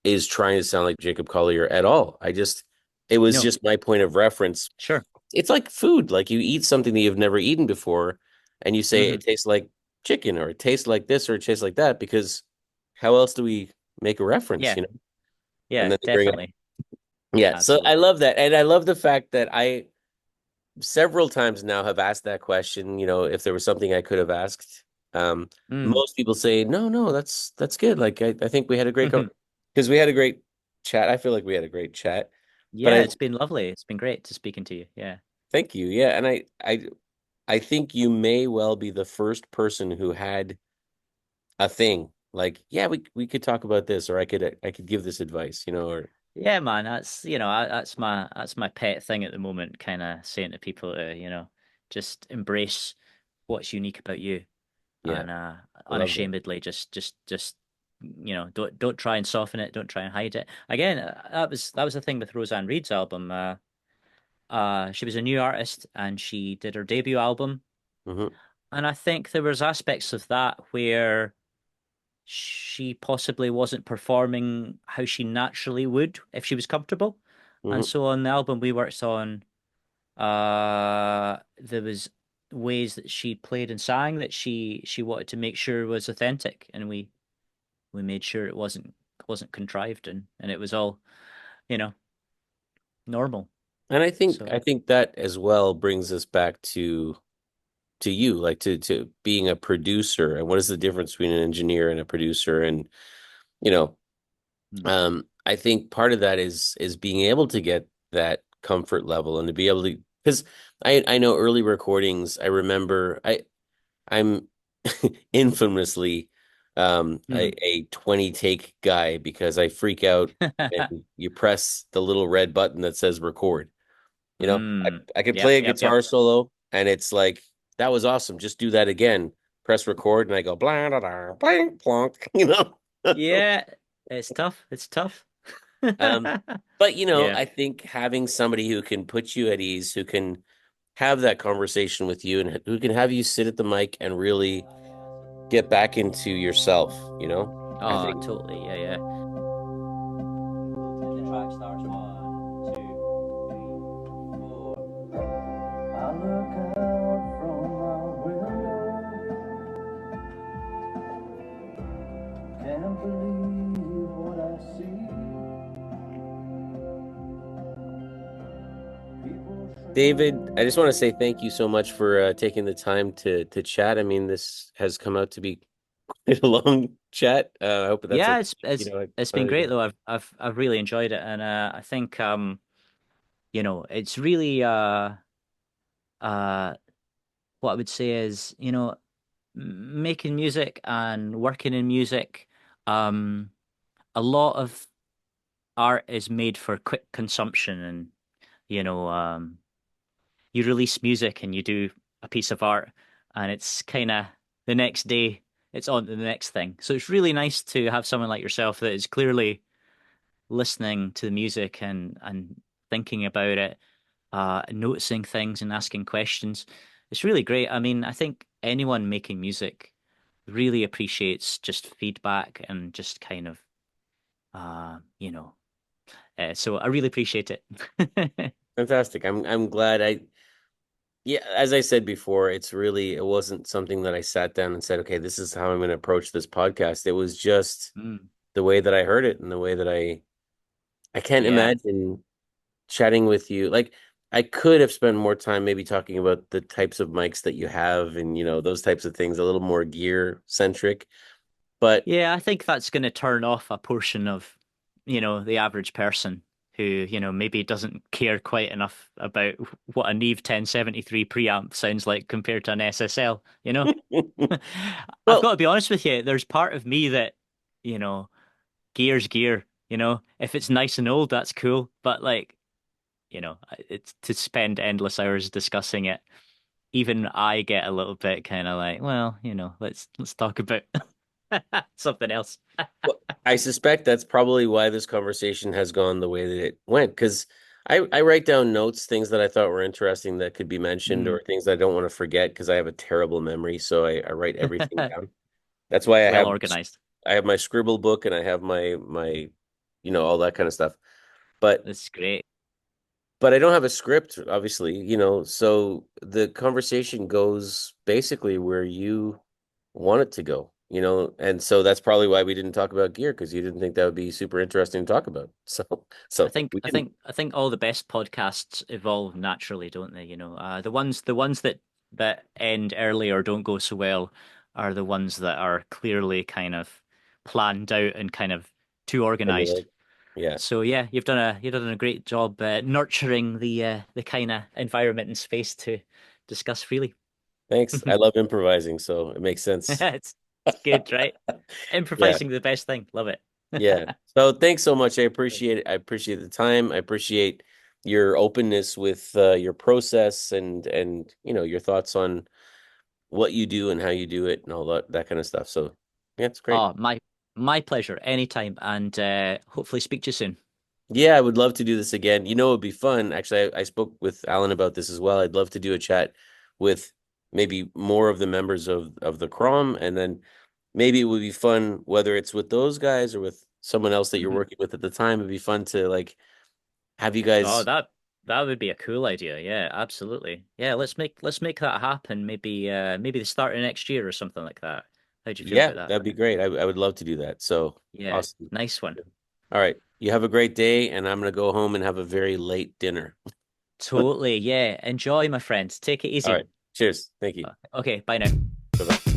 S2: is trying to sound like Jacob Collier at all. It was
S1: No,
S2: just my point of reference.
S1: sure.
S2: It's like food. Like you eat something that you've never eaten before, and you say
S1: Hmm.
S2: it tastes like chicken, or it tastes like this, or it tastes like that, because how else do we make a reference,
S1: Yeah,
S2: And
S1: yeah,
S2: then they bring it.
S1: definitely.
S2: Yeah, so I
S1: Absolutely.
S2: love that. And I love the fact that I several times now have asked that question, if there was something I could have asked.
S1: Mm.
S2: Most people say, no, no, that's good. Like I think we had a great because we had a great chat. I feel like we had a great chat. But
S1: Yeah, it's been lovely. It's been great to speaking to you. Yeah.
S2: thank you. Yeah, and I think you may well be the first person who had a thing like, yeah, we could talk about this, or I could give this advice, or
S1: Yeah, man, that's my pet thing at the moment, kind of saying to people to, just embrace what's unique about you,
S2: yeah,
S1: and
S2: love that.
S1: unashamedly just don't try and soften it, don't try and hide it. Again, that was the thing with Roseanne Reid's album. She was a new artist and she did her debut album,
S2: Hmm.
S1: and I think there was aspects of that where she possibly wasn't performing how she naturally would if she was comfortable. And
S2: Hmm.
S1: so on the album we worked on, there was ways that she played and sang that she wanted to make sure was authentic, and we made sure it wasn't contrived, and it was all, you know, normal.
S2: And
S1: So
S2: I think that as well brings us back to you, like to being a producer, and what is the difference between an engineer and a producer. And you know,
S1: Mm.
S2: I think part of that is being able to get that comfort level and to be able to, because I know early recordings, I remember I'm infamously a 20 take guy because I freak out and you press the little red button that says record. You know,
S1: Mm.
S2: I could
S1: Yep,
S2: play a
S1: yep, yep.
S2: guitar solo and it's like, that was awesome. Just do that again. Press record and I go blah da da blang plonk, you know.
S1: Yeah, it's tough. It's tough.
S2: Um, but
S1: Yeah.
S2: I think having somebody who can put you at ease, who can have that conversation with you and who can have you sit at the mic and really get back into yourself, I
S1: Oh,
S2: think
S1: totally. Yeah, yeah. And the track starts 1, 2, 3, 4. I look out from my window, can't believe what I see.
S2: David, I just want to say thank you so much for taking the time to chat. I mean, this has come out to be quite a long chat. I hope that's
S1: Yeah,
S2: okay.
S1: it's
S2: I
S1: it's been
S2: finally
S1: great
S2: get.
S1: though. I've really enjoyed it, and I think it's really uh what I would say is, making music and working in music, um a lot of art is made for quick consumption, and you know you release music and you do a piece of art, and it's kind of the next day it's on to the next thing. So it's really nice to have someone like yourself that is clearly listening to the music and thinking about it, noticing things and asking questions. It's really great. I mean, I think anyone making music really appreciates just feedback and just kind of, uh, you know, so I really appreciate it.
S2: Fantastic. I'm glad yeah, as I said before, it wasn't something that I sat down and said, okay, this is how I'm going to approach this podcast. It was just
S1: Mm,
S2: the way that I heard it and the way that I can't
S1: yeah.
S2: imagine chatting with you. Like I could have spent more time maybe talking about the types of mics that you have and those types of things, a little more gear centric. But
S1: Yeah, I think that's going to turn off a portion of, the average person who, maybe doesn't care quite enough about what a Neve 1073 preamp sounds like compared to an SSL, I've got
S2: well,
S1: to be honest with you, there's part of me that, you know, gear's gear, if it's nice and old, that's cool. But like, it's to spend endless hours discussing it. Even I get a little bit kind of like, well, let's talk about something else.
S2: well, I suspect that's probably why this conversation has gone the way that it went. Because I write down notes, things that I thought were interesting that could be mentioned,
S1: Mm.
S2: or things that I don't want to forget because I have a terrible memory. So I write everything down. That's why
S1: Well organized.
S2: I have my scribble book and I have my all that kind of stuff. But
S1: That's great.
S2: I don't have a script, obviously, so the conversation goes basically where you want it to go, and so that's probably why we didn't talk about gear because you didn't think that would be super interesting to talk about.
S1: I
S2: So
S1: think
S2: we
S1: I
S2: didn't.
S1: think I think all the best podcasts evolve naturally, don't they? The ones that end early or don't go so well are the ones that are clearly kind of planned out and kind of too organized.
S2: Emulate. Yeah.
S1: So yeah, you've done a great job nurturing the kind of environment and space to discuss freely.
S2: Thanks. I love improvising, so it makes sense.
S1: It's good, right?
S2: Yeah.
S1: Improvising the best thing. Love it.
S2: Yeah. So thanks so much. I appreciate it. I appreciate the time. I appreciate your openness with your process and your thoughts on what you do and how you do it and all that kind of stuff. So yeah, it's great.
S1: Oh, my pleasure. Anytime, and hopefully speak to you soon.
S2: Yeah, I would love to do this again. It'd be fun. Actually, I spoke with Alan about this as well. I'd love to do a chat with maybe more of the members of the Crom, and then maybe it would be fun whether it's with those guys or with someone else that you're
S1: Hmm.
S2: working with at the time. It'd be fun to like have you
S1: Oh,
S2: guys.
S1: that would be a cool idea. Yeah, absolutely. Yeah, let's make that happen. Maybe the start of next year or something like that. How do you feel
S2: Yeah,
S1: about that?
S2: that'd be great. I would love to do that. So
S1: Yeah,
S2: awesome.
S1: nice one.
S2: All right. You have a great day, and I'm gonna go home and have a very late dinner.
S1: Totally. Yeah. Enjoy, my friends. Take it
S2: All
S1: easy.
S2: right. Cheers. Thank you.
S1: Okay, bye now.
S2: Bye-bye.